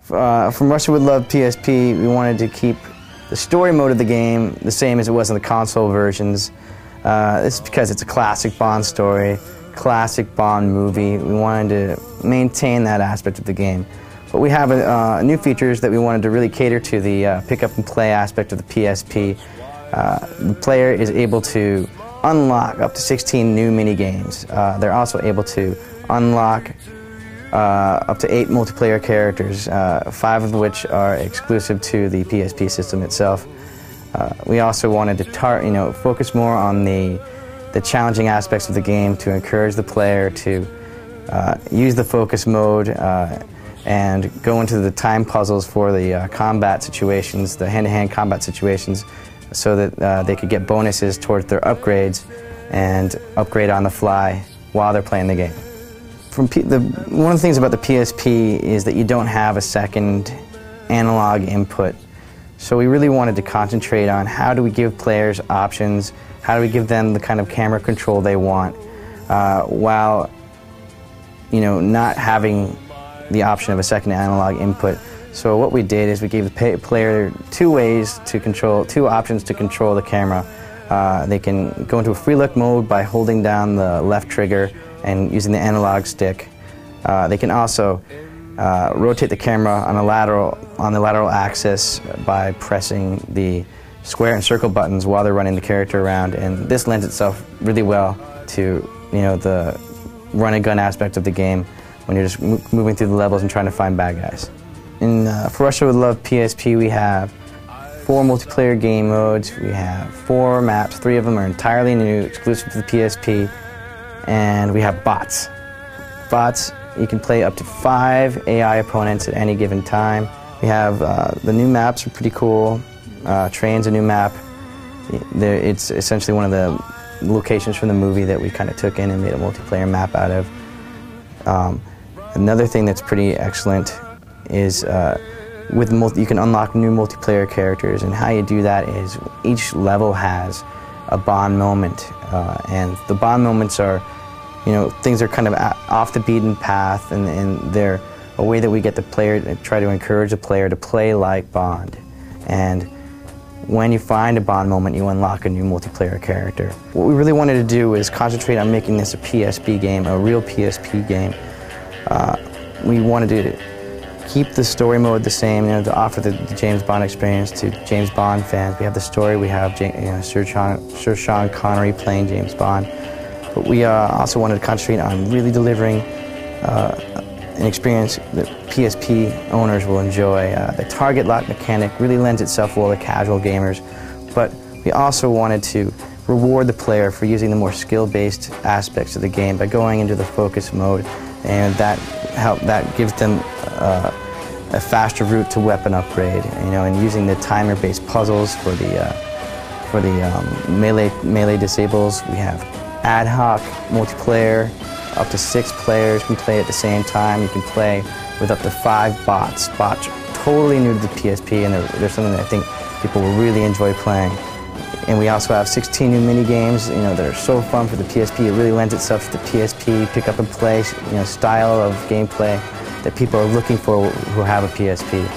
From Russia With Love PSP, we wanted to keep the story mode of the game the same as it was in the console versions. This is because it's a classic Bond story, classic Bond movie. We wanted to maintain that aspect of the game. But we have new features that we wanted to really cater to the pick up and play aspect of the PSP. The player is able to unlock up to 16 new mini-games. They're also able to unlock up to 8 multiplayer characters, 5 of which are exclusive to the PSP system itself. We also wanted to focus more on the challenging aspects of the game to encourage the player to use the focus mode and go into the time puzzles for the combat situations, the hand-to-hand combat situations, so that they could get bonuses towards their upgrades and upgrade on the fly while they're playing the game. One of the things about the PSP is that you don't have a second analog input. So we really wanted to concentrate on how do we give players options, how do we give them the kind of camera control they want, while not having the option of a second analog input. So what we did is we gave the player two options to control the camera. They can go into a free look mode by holding down the left trigger and using the analog stick. They can also rotate the camera on the lateral axis by pressing the square and circle buttons while they're running the character around, and this lends itself really well to the run and gun aspect of the game when you're just moving through the levels and trying to find bad guys. For Russia With Love PSP, we have 4 multiplayer game modes. We have 4 maps. 3 of them are entirely new, exclusive to the PSP. And we have bots. Bots, you can play up to 5 AI opponents at any given time. We have the new maps are pretty cool. Train's a new map. It's essentially one of the locations from the movie that we kind of took in and made a multiplayer map out of. Another thing that's pretty excellent is you can unlock new multiplayer characters, and how you do that is each level has a Bond moment, and the Bond moments are things are kind of off the beaten path, and they're a way that we get the player to try to encourage the player to play like Bond. And when you find a Bond moment, you unlock a new multiplayer character. What we really wanted to do is concentrate on making this a PSP game, a real PSP game. We wanted to keep the story mode the same, to offer the James Bond experience to James Bond fans. We have the story, we have Sir Sean Connery playing James Bond, but we also wanted to concentrate on really delivering an experience that PSP owners will enjoy. The target lock mechanic really lends itself well to casual gamers, but we also wanted to reward the player for using the more skill-based aspects of the game by going into the focus mode, and that gives them a faster route to weapon upgrade, and using the timer-based puzzles for the melee disables. We have ad hoc multiplayer. Up to 6 players can play at the same time. You can play with up to 5 bots. Bots are totally new to the PSP, and they're something that I think people will really enjoy playing. And we also have 16 new mini games, that are so fun for the PSP. It really lends itself to the PSP pick up and play, style of gameplay that people are looking for who have a PSP.